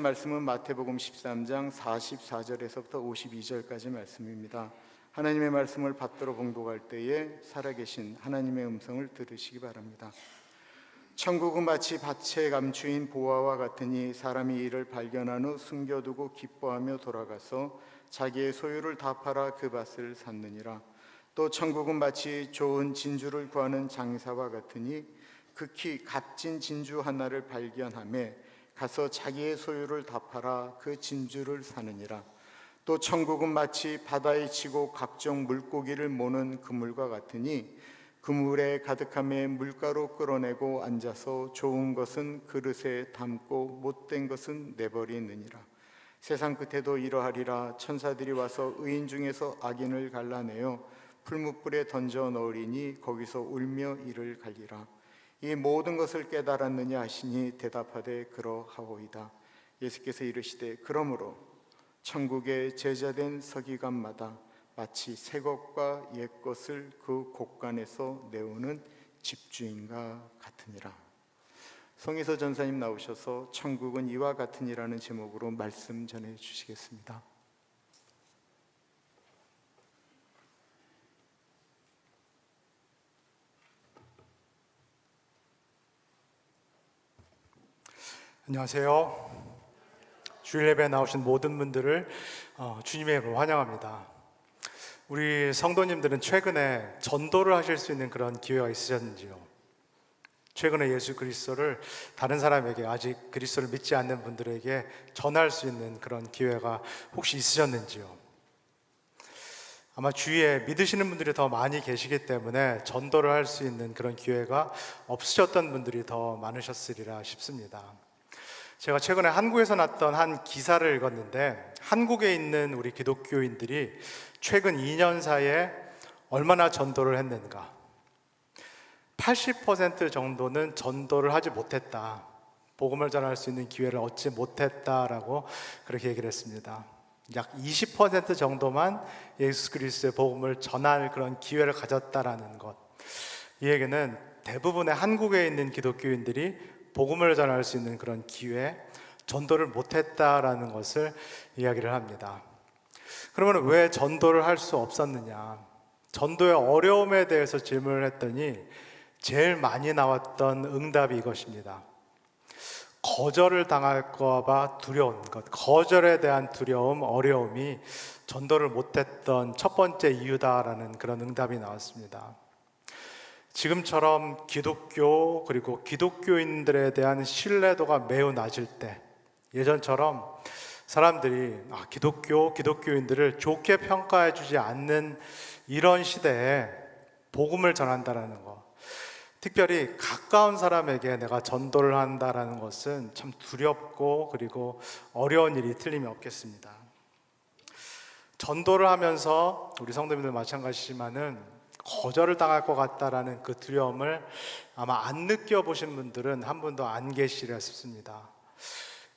말씀은 마태복음 13장 44절에서부터 52절까지 말씀입니다. 하나님의 말씀을 받들어 봉독할 때에 살아계신 하나님의 음성을 들으시기 바랍니다. 천국은 마치 밭에 감추인 보화와 같으니 사람이 이를 발견한 후 숨겨두고 기뻐하며 돌아가서 자기의 소유를 다 팔아 그 밭을 샀느니라. 또 천국은 마치 좋은 진주를 구하는 장사와 같으니 극히 값진 진주 하나를 발견하며 가서 자기의 소유를 다 팔아 그 진주를 사느니라. 또 천국은 마치 바다에 치고 각종 물고기를 모는 그물과 같으니 그물에 가득함에 물가로 끌어내고 앉아서 좋은 것은 그릇에 담고 못된 것은 내버리느니라. 세상 끝에도 이러하리라. 천사들이 와서 의인 중에서 악인을 갈라내어 풀무불에 던져 넣으리니 거기서 울며 이를 갈리라. 이 모든 것을 깨달았느냐 하시니 대답하되 그러하오이다. 예수께서 이르시되 그러므로 천국의 제자된 서기관마다 마치 새 것과 옛 것을 그 곳간에서 내오는 집주인과 같으니라. 송희서 전사님 나오셔서 천국은 이와 같으니라는 제목으로 말씀 전해 주시겠습니다. 안녕하세요. 주일 예배에 나오신 모든 분들을 주님의 이름으로 환영합니다. 우리 성도님들은 최근에 전도를 하실 수 있는 그런 기회가 있으셨는지요? 최근에 예수 그리스도를 다른 사람에게, 아직 그리스도를 믿지 않는 분들에게 전할 수 있는 그런 기회가 혹시 있으셨는지요? 아마 주위에 믿으시는 분들이 더 많이 계시기 때문에 전도를 할 수 있는 그런 기회가 없으셨던 분들이 더 많으셨으리라 싶습니다. 제가 최근에 한국에서 났던 한 기사를 읽었는데, 한국에 있는 우리 기독교인들이 최근 2년 사이에 얼마나 전도를 했는가, 80% 정도는 전도를 하지 못했다, 복음을 전할 수 있는 기회를 얻지 못했다라고 그렇게 얘기를 했습니다. 약 20% 정도만 예수 그리스도의 복음을 전할 그런 기회를 가졌다라는 것, 이 얘기는 대부분의 한국에 있는 기독교인들이 복음을 전할 수 있는 그런 기회, 전도를 못했다라는 것을 이야기를 합니다. 그러면 왜 전도를 할 수 없었느냐? 전도의 어려움에 대해서 질문을 했더니 제일 많이 나왔던 응답이 이것입니다. 거절을 당할까 봐 두려운 것, 거절에 대한 두려움, 어려움이 전도를 못했던 첫 번째 이유다라는 그런 응답이 나왔습니다. 지금처럼 기독교 그리고 기독교인들에 대한 신뢰도가 매우 낮을 때, 예전처럼 사람들이 기독교인들을 좋게 평가해 주지 않는 이런 시대에 복음을 전한다라는 것, 특별히 가까운 사람에게 내가 전도를 한다라는 것은 참 두렵고 그리고 어려운 일이 틀림이 없겠습니다. 전도를 하면서 우리 성도님들 마찬가지지만은 거절을 당할 것 같다라는 그 두려움을 아마 안 느껴보신 분들은 한 분도 안 계시리라 싶습니다.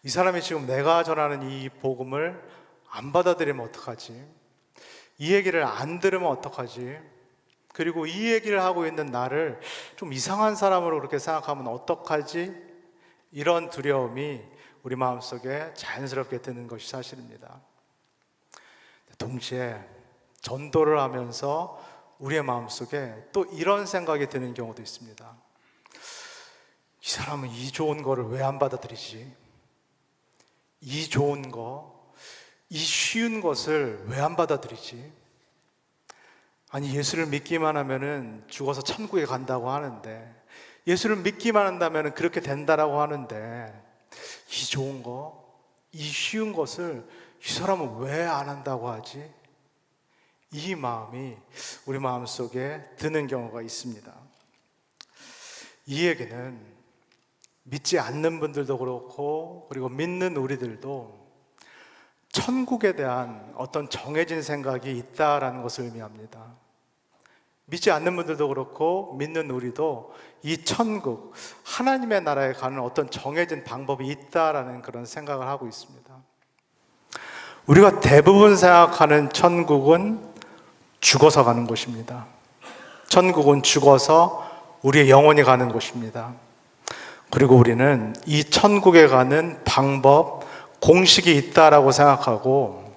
이 사람이 지금 내가 전하는 이 복음을 안 받아들이면 어떡하지? 이 얘기를 안 들으면 어떡하지? 그리고 이 얘기를 하고 있는 나를 좀 이상한 사람으로 그렇게 생각하면 어떡하지? 이런 두려움이 우리 마음속에 자연스럽게 드는 것이 사실입니다. 동시에 전도를 하면서 우리의 마음속에 또 이런 생각이 드는 경우도 있습니다. 이 사람은 이 좋은 거를 왜 안 받아들이지? 이 좋은 거, 이 쉬운 것을 왜 안 받아들이지? 아니, 예수를 믿기만 하면은 죽어서 천국에 간다고 하는데, 예수를 믿기만 한다면은 그렇게 된다라고 하는데, 이 좋은 거, 이 쉬운 것을 이 사람은 왜 안 한다고 하지? 이 마음이 우리 마음속에 드는 경우가 있습니다. 이 얘기는 믿지 않는 분들도 그렇고, 그리고 믿는 우리들도 천국에 대한 어떤 정해진 생각이 있다라는 것을 의미합니다. 믿지 않는 분들도 그렇고 믿는 우리도 이 천국, 하나님의 나라에 가는 어떤 정해진 방법이 있다라는 그런 생각을 하고 있습니다. 우리가 대부분 생각하는 천국은 죽어서 가는 곳입니다. 천국은 죽어서 우리의 영혼이 가는 곳입니다. 그리고 우리는 이 천국에 가는 방법, 공식이 있다라고 생각하고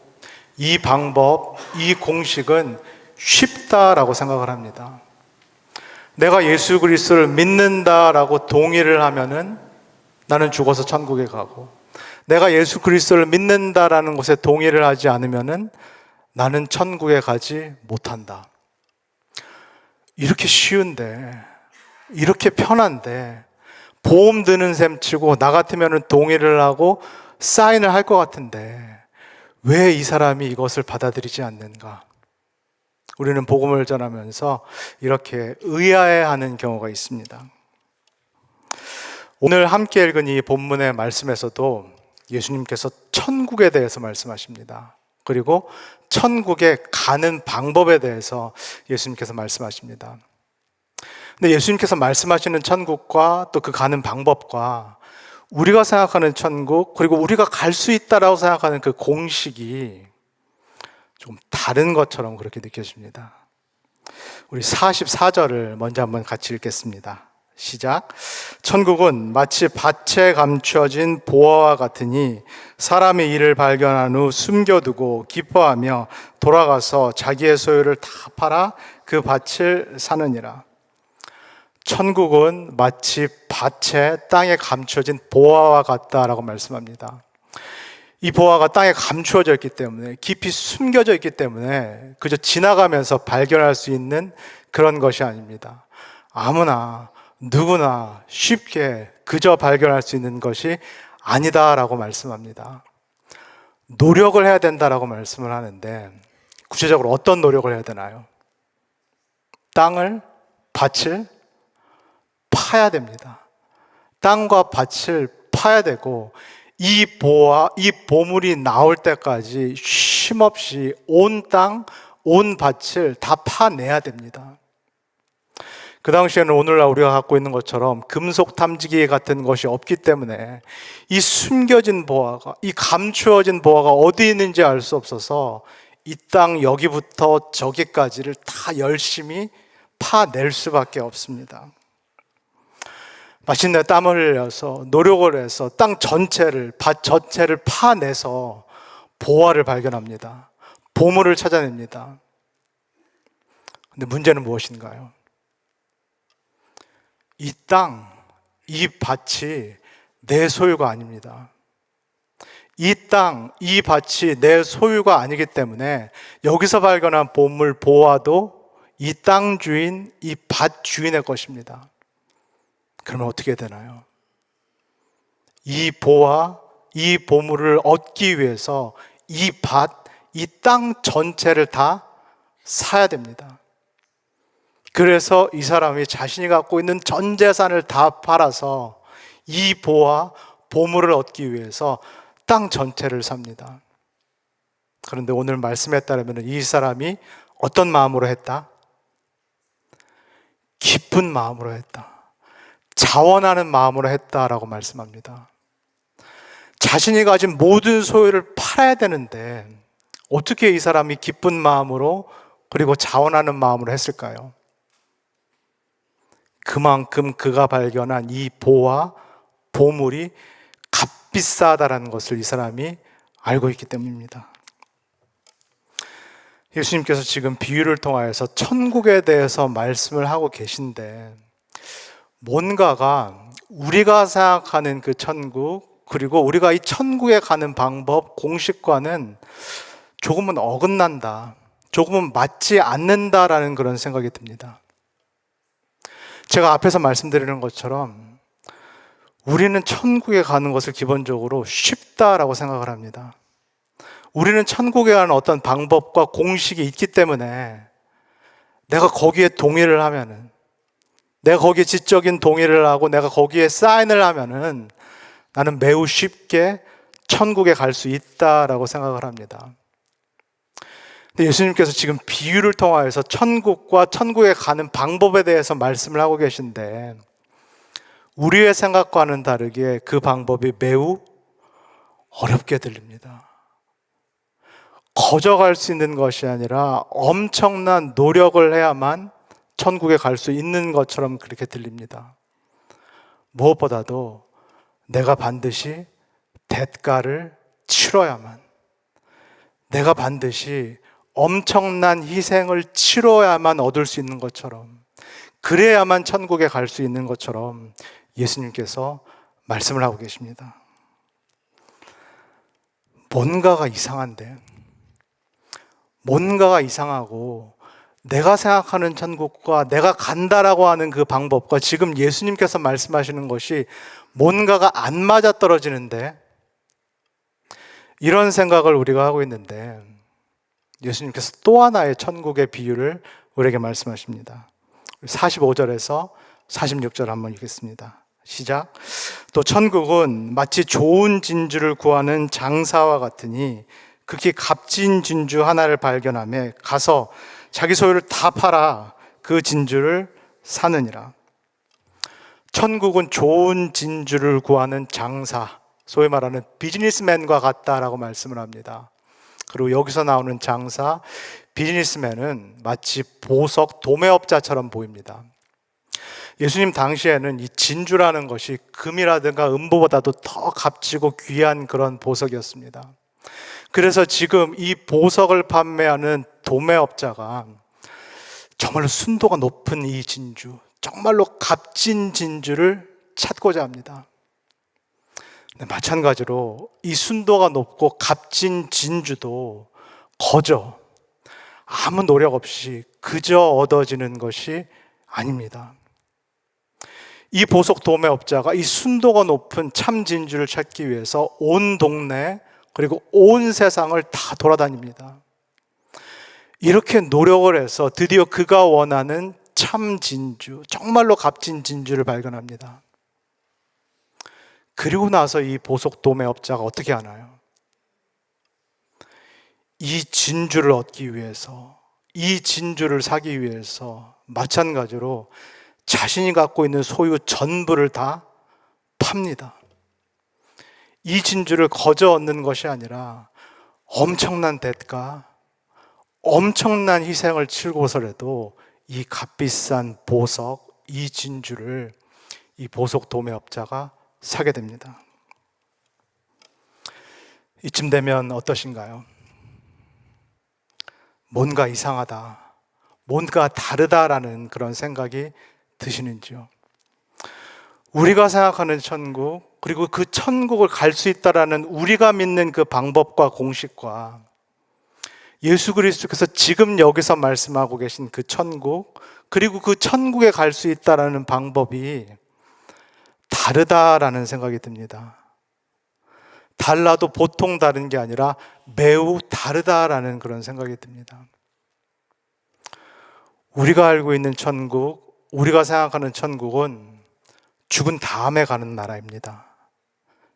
이 방법, 이 공식은 쉽다라고 생각을 합니다. 내가 예수 그리스도를 믿는다라고 동의를 하면은 나는 죽어서 천국에 가고, 내가 예수 그리스도를 믿는다라는 것에 동의를 하지 않으면은 나는 천국에 가지 못한다. 이렇게 쉬운데, 이렇게 편한데, 보험 드는 셈 치고 나 같으면은 동의를 하고 사인을 할 것 같은데 왜 이 사람이 이것을 받아들이지 않는가? 우리는 복음을 전하면서 이렇게 의아해하는 경우가 있습니다. 오늘 함께 읽은 이 본문의 말씀에서도 예수님께서 천국에 대해서 말씀하십니다. 그리고 천국에 가는 방법에 대해서 예수님께서 말씀하십니다. 근데 예수님께서 말씀하시는 천국과 또 그 가는 방법과 우리가 생각하는 천국, 그리고 우리가 갈 수 있다라고 생각하는 그 공식이 좀 다른 것처럼 그렇게 느껴집니다. 우리 44절을 먼저 한번 같이 읽겠습니다. 시작. 천국은 마치 밭에 감추어진 보화와 같으니 사람이 이를 발견한 후 숨겨두고 기뻐하며 돌아가서 자기의 소유를 다 팔아 그 밭을 사느니라. 천국은 마치 밭에 땅에 감추어진 보화와 같다라고 말씀합니다. 이 보화가 땅에 감추어져 있기 때문에, 깊이 숨겨져 있기 때문에 그저 지나가면서 발견할 수 있는 그런 것이 아닙니다. 아무나 누구나 쉽게 그저 발견할 수 있는 것이 아니다라고 말씀합니다. 노력을 해야 된다라고 말씀을 하는데 구체적으로 어떤 노력을 해야 되나요? 땅을, 밭을 파야 됩니다. 땅과 밭을 파야 되고 이 보물이 나올 때까지 쉼없이 온 땅, 온 밭을 다 파내야 됩니다. 그 당시에는 오늘날 우리가 갖고 있는 것처럼 금속 탐지기 같은 것이 없기 때문에 이 숨겨진 보화가, 이 감추어진 보화가 어디 있는지 알 수 없어서 이 땅 여기부터 저기까지를 다 열심히 파낼 수밖에 없습니다. 마침내 땀을 흘려서 노력을 해서 땅 전체를, 밭 전체를 파내서 보화를 발견합니다. 보물을 찾아냅니다. 근데 문제는 무엇인가요? 이 땅, 이 밭이 내 소유가 아닙니다. 이 땅, 이 밭이 내 소유가 아니기 때문에 여기서 발견한 보물, 보화도 이 땅 주인, 이 밭 주인의 것입니다. 그러면 어떻게 되나요? 이 보화, 이 보물을 얻기 위해서 이 밭, 이 땅 전체를 다 사야 됩니다. 그래서 이 사람이 자신이 갖고 있는 전 재산을 다 팔아서 이 보화, 보물을 얻기 위해서 땅 전체를 삽니다. 그런데 오늘 말씀에 따르면 이 사람이 어떤 마음으로 했다? 기쁜 마음으로 했다. 자원하는 마음으로 했다라고 말씀합니다. 자신이 가진 모든 소유를 팔아야 되는데 어떻게 이 사람이 기쁜 마음으로 그리고 자원하는 마음으로 했을까요? 그만큼 그가 발견한 이 보화, 보물이 값비싸다라는 것을 이 사람이 알고 있기 때문입니다. 예수님께서 지금 비유를 통하여서 천국에 대해서 말씀을 하고 계신데 뭔가가 우리가 생각하는 그 천국, 그리고 우리가 이 천국에 가는 방법, 공식과는 조금은 어긋난다, 조금은 맞지 않는다라는 그런 생각이 듭니다. 제가 앞에서 말씀드리는 것처럼 우리는 천국에 가는 것을 기본적으로 쉽다라고 생각을 합니다. 우리는 천국에 가는 어떤 방법과 공식이 있기 때문에 내가 거기에 동의를 하면은, 내가 거기에 지적인 동의를 하고 내가 거기에 사인을 하면은 나는 매우 쉽게 천국에 갈 수 있다라고 생각을 합니다. 근데 예수님께서 지금 비유를 통하여서 천국과 천국에 가는 방법에 대해서 말씀을 하고 계신데 우리의 생각과는 다르게 그 방법이 매우 어렵게 들립니다. 거저갈 수 있는 것이 아니라 엄청난 노력을 해야만 천국에 갈 수 있는 것처럼 그렇게 들립니다. 무엇보다도 내가 반드시 대가를 치러야만, 내가 반드시 엄청난 희생을 치러야만 얻을 수 있는 것처럼, 그래야만 천국에 갈 수 있는 것처럼 예수님께서 말씀을 하고 계십니다. 뭔가가 이상한데, 뭔가가 이상하고 내가 생각하는 천국과 내가 간다라고 하는 그 방법과 지금 예수님께서 말씀하시는 것이 뭔가가 안 맞아 떨어지는데, 이런 생각을 우리가 하고 있는데 예수님께서 또 하나의 천국의 비유를 우리에게 말씀하십니다. 45절에서 46절 한번 읽겠습니다. 시작. 또 천국은 마치 좋은 진주를 구하는 장사와 같으니 극히 값진 진주 하나를 발견하며 가서 자기 소유를 다 팔아 그 진주를 사느니라. 천국은 좋은 진주를 구하는 장사, 소위 말하는 비즈니스맨과 같다라고 말씀을 합니다. 그리고 여기서 나오는 장사, 비즈니스맨은 마치 보석 도매업자처럼 보입니다. 예수님 당시에는 이 진주라는 것이 금이라든가 은보다도 더 값지고 귀한 그런 보석이었습니다. 그래서 지금 이 보석을 판매하는 도매업자가 정말로 순도가 높은 이 진주, 정말로 값진 진주를 찾고자 합니다. 마찬가지로 이 순도가 높고 값진 진주도 거저 아무 노력 없이 그저 얻어지는 것이 아닙니다. 이 보석 도매업자가 이 순도가 높은 참 진주를 찾기 위해서 온 동네 그리고 온 세상을 다 돌아다닙니다. 이렇게 노력을 해서 드디어 그가 원하는 참 진주, 정말로 값진 진주를 발견합니다. 그리고 나서 이 보석 도매업자가 어떻게 하나요? 이 진주를 얻기 위해서, 이 진주를 사기 위해서 마찬가지로 자신이 갖고 있는 소유 전부를 다 팝니다. 이 진주를 거저 얻는 것이 아니라 엄청난 대가, 엄청난 희생을 치르고서라도 이 값비싼 보석, 이 진주를 이 보석 도매업자가 사게 됩니다. 이쯤 되면 어떠신가요? 뭔가 이상하다, 뭔가 다르다라는 그런 생각이 드시는지요? 우리가 생각하는 천국, 그리고 그 천국을 갈 수 있다라는 우리가 믿는 그 방법과 공식과 예수 그리스도께서 지금 여기서 말씀하고 계신 그 천국, 그리고 그 천국에 갈 수 있다라는 방법이 다르다라는 생각이 듭니다. 달라도 보통 다른 게 아니라 매우 다르다라는 그런 생각이 듭니다. 우리가 알고 있는 천국, 우리가 생각하는 천국은 죽은 다음에 가는 나라입니다.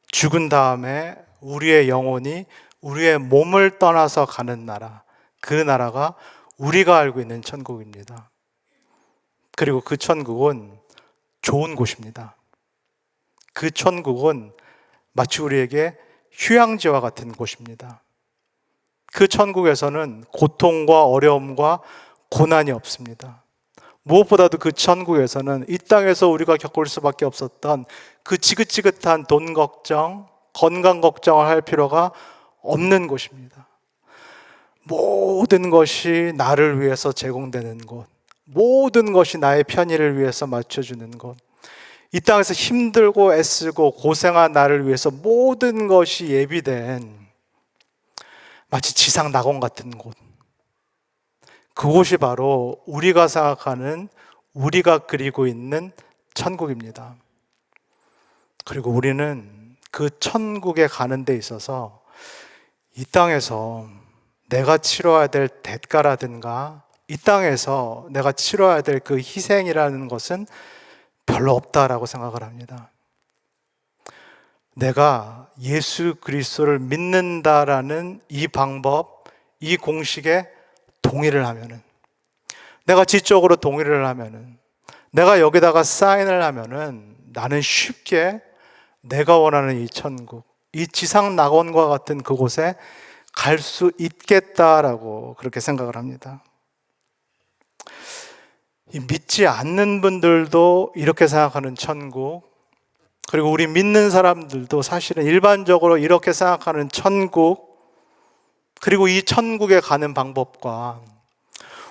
죽은 다음에 우리의 영혼이 우리의 몸을 떠나서 가는 나라, 그 나라가 우리가 알고 있는 천국입니다. 그리고 그 천국은 좋은 곳입니다. 그 천국은 마치 우리에게 휴양지와 같은 곳입니다. 그 천국에서는 고통과 어려움과 고난이 없습니다. 무엇보다도 그 천국에서는 이 땅에서 우리가 겪을 수밖에 없었던 그 지긋지긋한 돈 걱정, 건강 걱정을 할 필요가 없는 곳입니다. 모든 것이 나를 위해서 제공되는 곳, 모든 것이 나의 편의를 위해서 맞춰주는 곳, 이 땅에서 힘들고 애쓰고 고생한 나를 위해서 모든 것이 예비된 마치 지상 낙원 같은 곳, 그곳이 바로 우리가 생각하는, 우리가 그리고 있는 천국입니다. 그리고 우리는 그 천국에 가는 데 있어서 이 땅에서 내가 치러야 될 대가라든가 이 땅에서 내가 치러야 될 그 희생이라는 것은 별로 없다라고 생각을 합니다. 내가 예수 그리스도를 믿는다라는 이 방법, 이 공식에 동의를 하면은, 내가 지적으로 동의를 하면은, 내가 여기다가 사인을 하면은 나는 쉽게 내가 원하는 이 천국, 이 지상 낙원과 같은 그곳에 갈 수 있겠다라고 그렇게 생각을 합니다. 믿지 않는 분들도 이렇게 생각하는 천국, 그리고 우리 믿는 사람들도 사실은 일반적으로 이렇게 생각하는 천국, 그리고 이 천국에 가는 방법과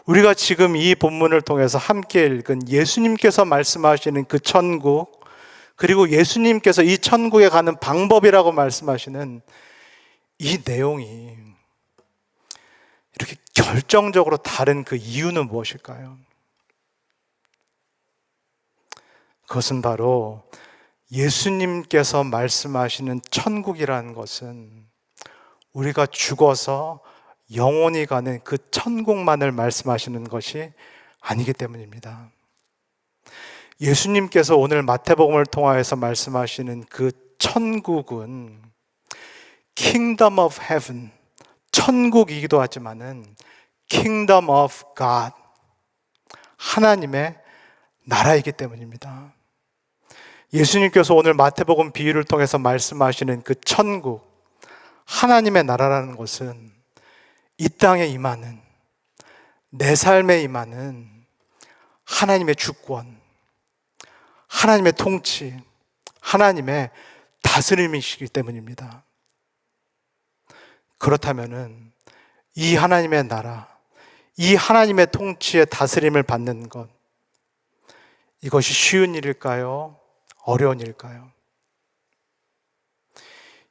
우리가 지금 이 본문을 통해서 함께 읽은 예수님께서 말씀하시는 그 천국, 그리고 예수님께서 이 천국에 가는 방법이라고 말씀하시는 이 내용이 이렇게 결정적으로 다른 그 이유는 무엇일까요? 그것은 바로 예수님께서 말씀하시는 천국이라는 것은 우리가 죽어서 영원히 가는 그 천국만을 말씀하시는 것이 아니기 때문입니다. 예수님께서 오늘 마태복음을 통하여서 말씀하시는 그 천국은 Kingdom of Heaven, 천국이기도 하지만은 Kingdom of God, 하나님의 나라이기 때문입니다. 예수님께서 오늘 마태복음 비유를 통해서 말씀하시는 그 천국, 하나님의 나라라는 것은 이 땅에 임하는, 내 삶에 임하는 하나님의 주권, 하나님의 통치, 하나님의 다스림이시기 때문입니다. 그렇다면은 이 하나님의 나라, 이 하나님의 통치의 다스림을 받는 것, 이것이 쉬운 일일까요? 어려운 일일까요?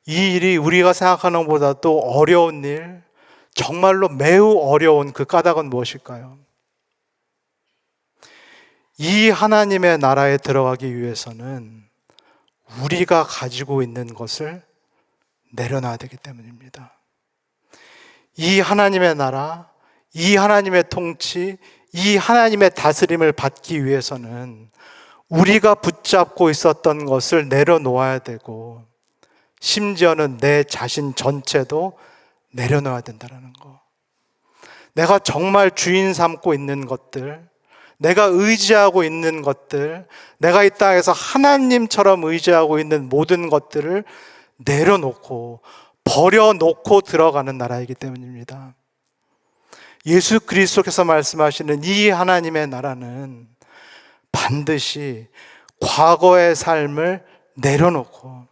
이 일이 우리가 생각하는 것보다도 어려운 일, 정말로 매우 어려운 그 까닭은 무엇일까요? 이 하나님의 나라에 들어가기 위해서는 우리가 가지고 있는 것을 내려놔야 되기 때문입니다. 이 하나님의 나라, 이 하나님의 통치, 이 하나님의 다스림을 받기 위해서는 우리가 붙잡고 있었던 것을 내려놓아야 되고, 심지어는 내 자신 전체도 내려놓아야 된다는 거. 내가 정말 주인 삼고 있는 것들, 내가 의지하고 있는 것들, 내가 이 땅에서 하나님처럼 의지하고 있는 모든 것들을 내려놓고 버려놓고 들어가는 나라이기 때문입니다. 예수 그리스도께서 말씀하시는 이 하나님의 나라는 반드시 과거의 삶을 내려놓고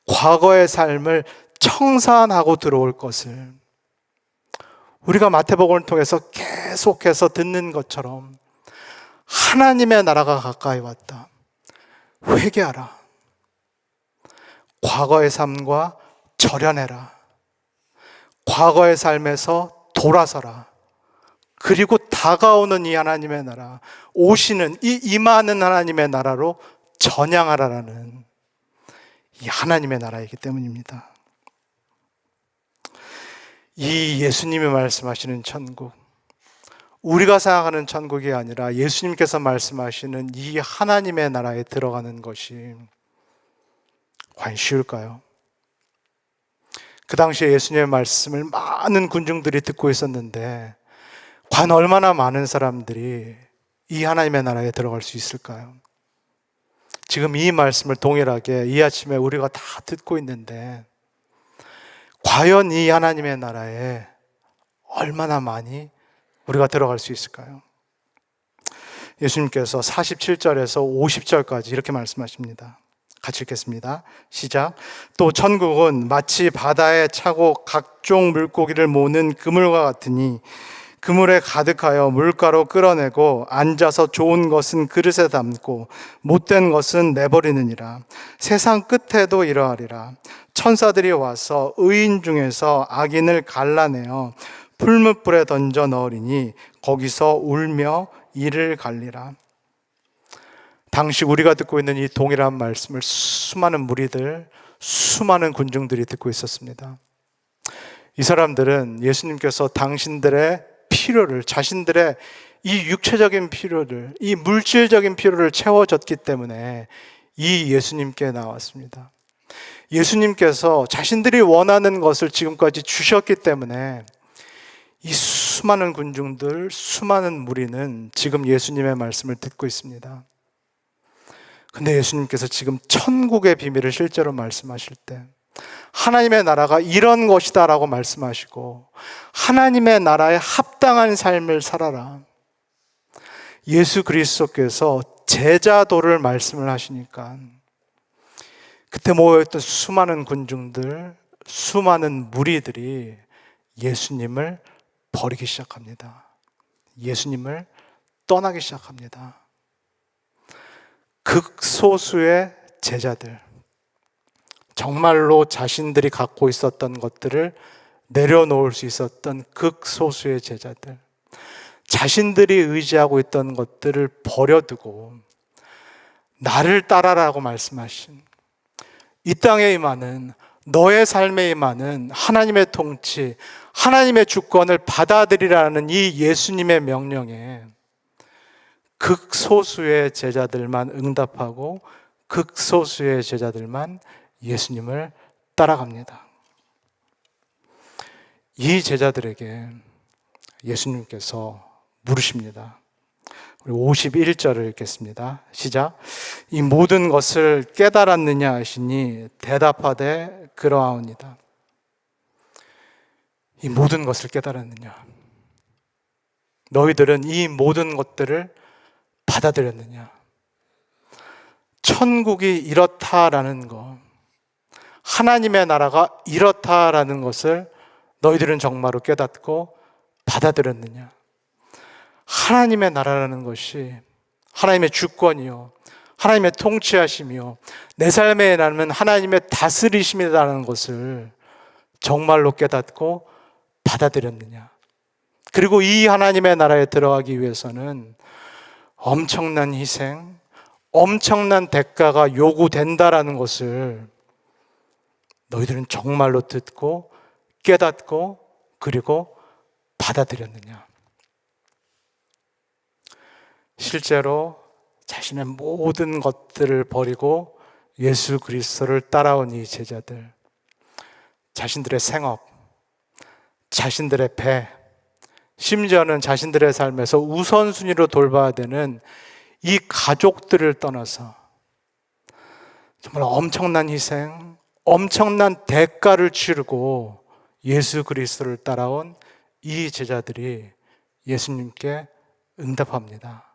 과거의 삶을 청산하고 들어올 것을 우리가 마태복음을 통해서 계속해서 듣는 것처럼 하나님의 나라가 가까이 왔다. 회개하라. 과거의 삶과 절연해라. 과거의 삶에서 돌아서라. 그리고 다가오는 이 하나님의 나라, 오시는 이 임하는 하나님의 나라로 전향하라라는 이 하나님의 나라이기 때문입니다. 이 예수님이 말씀하시는 천국, 우리가 생각하는 천국이 아니라 예수님께서 말씀하시는 이 하나님의 나라에 들어가는 것이 과연 쉬울까요? 그 당시에 예수님의 말씀을 많은 군중들이 듣고 있었는데 과연 얼마나 많은 사람들이 이 하나님의 나라에 들어갈 수 있을까요? 지금 이 말씀을 동일하게 이 아침에 우리가 다 듣고 있는데 과연 이 하나님의 나라에 얼마나 많이 우리가 들어갈 수 있을까요? 예수님께서 47절에서 50절까지 이렇게 말씀하십니다. 같이 읽겠습니다. 시작. 또 천국은 마치 바다에 차고 각종 물고기를 모는 그물과 같으니 그물에 가득하여 물가로 끌어내고 앉아서 좋은 것은 그릇에 담고 못된 것은 내버리느니라. 세상 끝에도 이러하리라. 천사들이 와서 의인 중에서 악인을 갈라내어 풀무불에 던져 넣으리니 거기서 울며 이를 갈리라. 당시 우리가 듣고 있는 이 동일한 말씀을 수많은 무리들, 수많은 군중들이 듣고 있었습니다. 이 사람들은 예수님께서 당신들의 필요를, 자신들의 이 육체적인 필요를, 이 물질적인 필요를 채워줬기 때문에 이 예수님께 나왔습니다. 예수님께서 자신들이 원하는 것을 지금까지 주셨기 때문에 이 수많은 군중들, 수많은 무리는 지금 예수님의 말씀을 듣고 있습니다. 근데 예수님께서 지금 천국의 비밀을 실제로 말씀하실 때 하나님의 나라가 이런 것이다 라고 말씀하시고 하나님의 나라에 합당한 삶을 살아라. 예수 그리스도께서 제자도를 말씀을 하시니까 그때 모여있던 수많은 군중들, 수많은 무리들이 예수님을 버리기 시작합니다. 예수님을 떠나기 시작합니다. 극소수의 제자들, 정말로 자신들이 갖고 있었던 것들을 내려놓을 수 있었던 극소수의 제자들, 자신들이 의지하고 있던 것들을 버려두고 나를 따라라고 말씀하신, 이 땅에 임하는, 너의 삶에 임하는 하나님의 통치, 하나님의 주권을 받아들이라는 이 예수님의 명령에 극소수의 제자들만 응답하고 극소수의 제자들만 예수님을 따라갑니다. 이 제자들에게 예수님께서 물으십니다. 우리 51절을 읽겠습니다. 시작. 이 모든 것을 깨달았느냐 하시니 대답하되 그러하오니이다. 이 모든 것을 깨달았느냐? 너희들은 이 모든 것들을 받아들였느냐? 천국이 이렇다라는 것, 하나님의 나라가 이렇다라는 것을 너희들은 정말로 깨닫고 받아들였느냐? 하나님의 나라라는 것이 하나님의 주권이요, 하나님의 통치하심이요, 내 삶에 남은 하나님의 다스리심이라는 것을 정말로 깨닫고 받아들였느냐? 그리고 이 하나님의 나라에 들어가기 위해서는 엄청난 희생, 엄청난 대가가 요구된다라는 것을 너희들은 정말로 듣고 깨닫고 그리고 받아들였느냐? 실제로 자신의 모든 것들을 버리고 예수 그리스도를 따라온 이 제자들, 자신들의 생업, 자신들의 배, 심지어는 자신들의 삶에서 우선순위로 돌봐야 되는 이 가족들을 떠나서 정말 엄청난 희생, 엄청난 대가를 치르고 예수 그리스도를 따라온 이 제자들이 예수님께 응답합니다.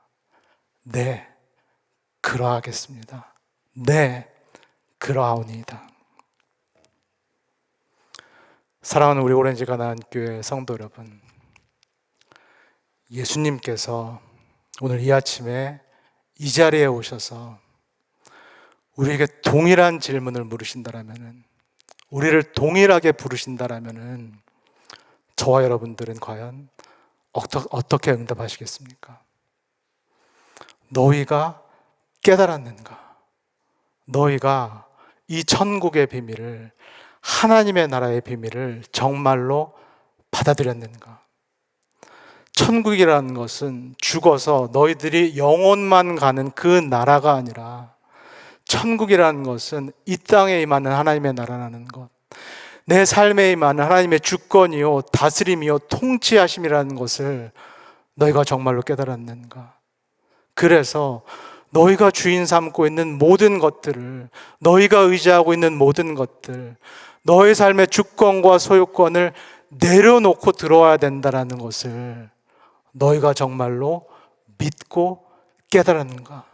네, 그러하겠습니다. 네, 그러하오니이다. 사랑하는 우리 오렌지 가나안교회 성도 여러분, 예수님께서 오늘 이 아침에 이 자리에 오셔서 우리에게 동일한 질문을 물으신다라면은, 우리를 동일하게 부르신다라면은 저와 여러분들은 과연 어떻게 응답하시겠습니까? 너희가 깨달았는가? 너희가 이 천국의 비밀을, 하나님의 나라의 비밀을 정말로 받아들였는가? 천국이라는 것은 죽어서 너희들이 영혼만 가는 그 나라가 아니라, 천국이라는 것은 이 땅에 임하는 하나님의 나라라는 것, 내 삶에 임하는 하나님의 주권이요, 다스림이요, 통치하심이라는 것을 너희가 정말로 깨달았는가? 그래서 너희가 주인 삼고 있는 모든 것들을, 너희가 의지하고 있는 모든 것들, 너의 삶의 주권과 소유권을 내려놓고 들어와야 된다는 것을 너희가 정말로 믿고 깨달았는가?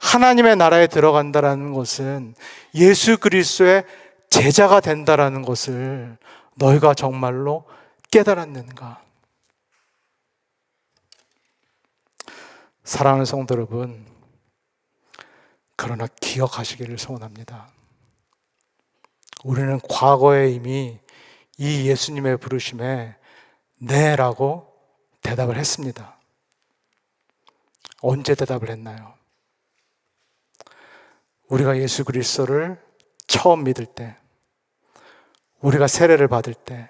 하나님의 나라에 들어간다는 것은 예수 그리스도의 제자가 된다는 것을 너희가 정말로 깨달았는가? 사랑하는 성도 여러분, 그러나 기억하시기를 소원합니다. 우리는 과거에 이미 이 예수님의 부르심에 네라고 대답을 했습니다. 언제 대답을 했나요? 우리가 예수 그리스도를 처음 믿을 때, 우리가 세례를 받을 때,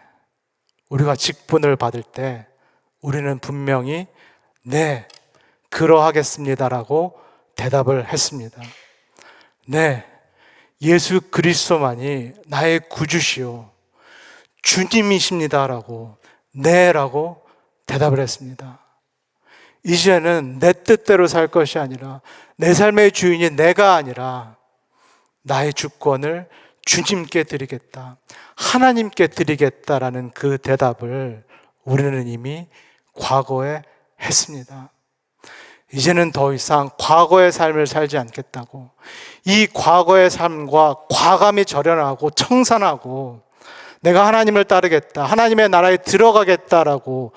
우리가 직분을 받을 때 우리는 분명히 네, 그러하겠습니다라고 대답을 했습니다. 네, 예수 그리스도만이 나의 구주시요 주님이십니다라고 네라고 대답을 했습니다. 이제는 내 뜻대로 살 것이 아니라, 내 삶의 주인이 내가 아니라 나의 주권을 주님께 드리겠다, 하나님께 드리겠다라는 그 대답을 우리는 이미 과거에 했습니다. 이제는 더 이상 과거의 삶을 살지 않겠다고, 이 과거의 삶과 과감히 절연하고 청산하고 내가 하나님을 따르겠다, 하나님의 나라에 들어가겠다라고,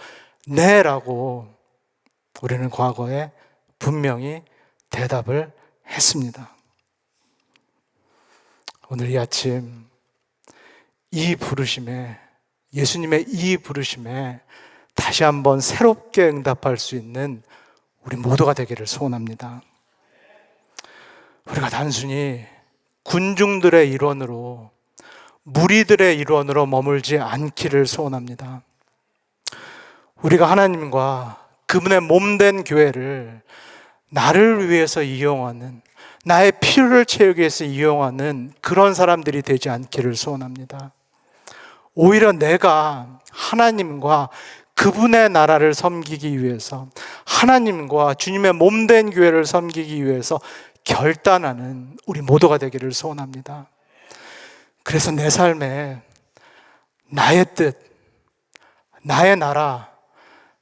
네라고 우리는 과거에 분명히 대답을 했습니다. 오늘 이 아침 이 부르심에, 예수님의 이 부르심에 다시 한번 새롭게 응답할 수 있는 우리 모두가 되기를 소원합니다. 우리가 단순히 군중들의 일원으로, 무리들의 일원으로 머물지 않기를 소원합니다. 우리가 하나님과 그분의 몸된 교회를 나를 위해서 이용하는, 나의 필요를 채우기 위해서 이용하는 그런 사람들이 되지 않기를 소원합니다. 오히려 내가 하나님과 그분의 나라를 섬기기 위해서, 하나님과 주님의 몸된 교회를 섬기기 위해서 결단하는 우리 모두가 되기를 소원합니다. 그래서 내 삶에 나의 뜻, 나의 나라,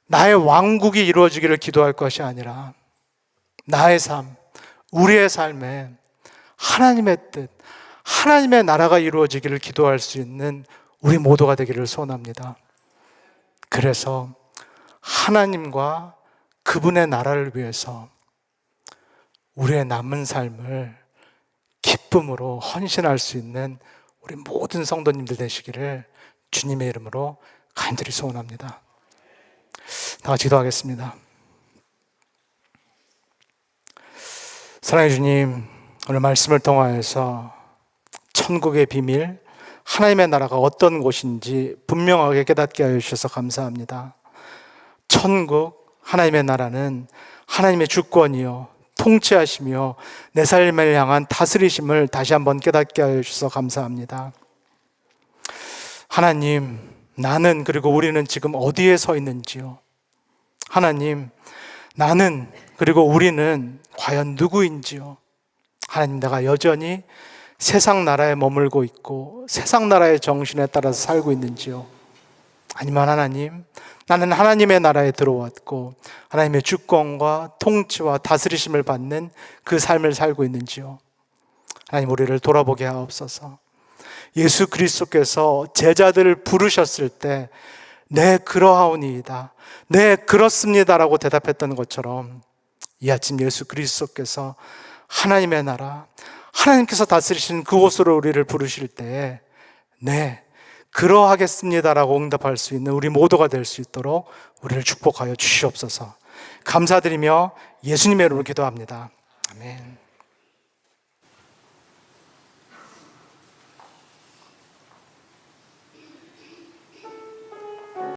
나의 왕국이 이루어지기를 기도할 것이 아니라 나의 삶, 우리의 삶에 하나님의 뜻, 하나님의 나라가 이루어지기를 기도할 수 있는 우리 모두가 되기를 소원합니다. 그래서 하나님과 그분의 나라를 위해서 우리의 남은 삶을 기쁨으로 헌신할 수 있는 우리 모든 성도님들 되시기를 주님의 이름으로 간절히 소원합니다. 다 같이 기도하겠습니다. 사랑해 주님, 오늘 말씀을 통하여서 천국의 비밀, 하나님의 나라가 어떤 곳인지 분명하게 깨닫게 하여 주셔서 감사합니다. 천국, 하나님의 나라는 하나님의 주권이요 통치하시며 내 삶을 향한 다스리심을 다시 한번 깨닫게 하여 주셔서 감사합니다. 하나님, 나는, 그리고 우리는 지금 어디에 서 있는지요? 하나님, 나는, 그리고 우리는 과연 누구인지요? 하나님, 내가 여전히 세상 나라에 머물고 있고 세상 나라의 정신에 따라서 살고 있는지요? 아니면 하나님, 나는 하나님의 나라에 들어왔고 하나님의 주권과 통치와 다스리심을 받는 그 삶을 살고 있는지요? 하나님, 우리를 돌아보게 하옵소서. 예수 그리스도께서 제자들을 부르셨을 때 네, 그러하오니이다, 네, 그렇습니다라고 대답했던 것처럼 이 아침 예수 그리스도께서 하나님의 나라, 하나님께서 다스리시는 그곳으로 우리를 부르실 때에 네, 그러하겠습니다라고 응답할 수 있는 우리 모두가 될 수 있도록 우리를 축복하여 주시옵소서. 감사드리며 예수님의 이름으로 기도합니다. 아멘.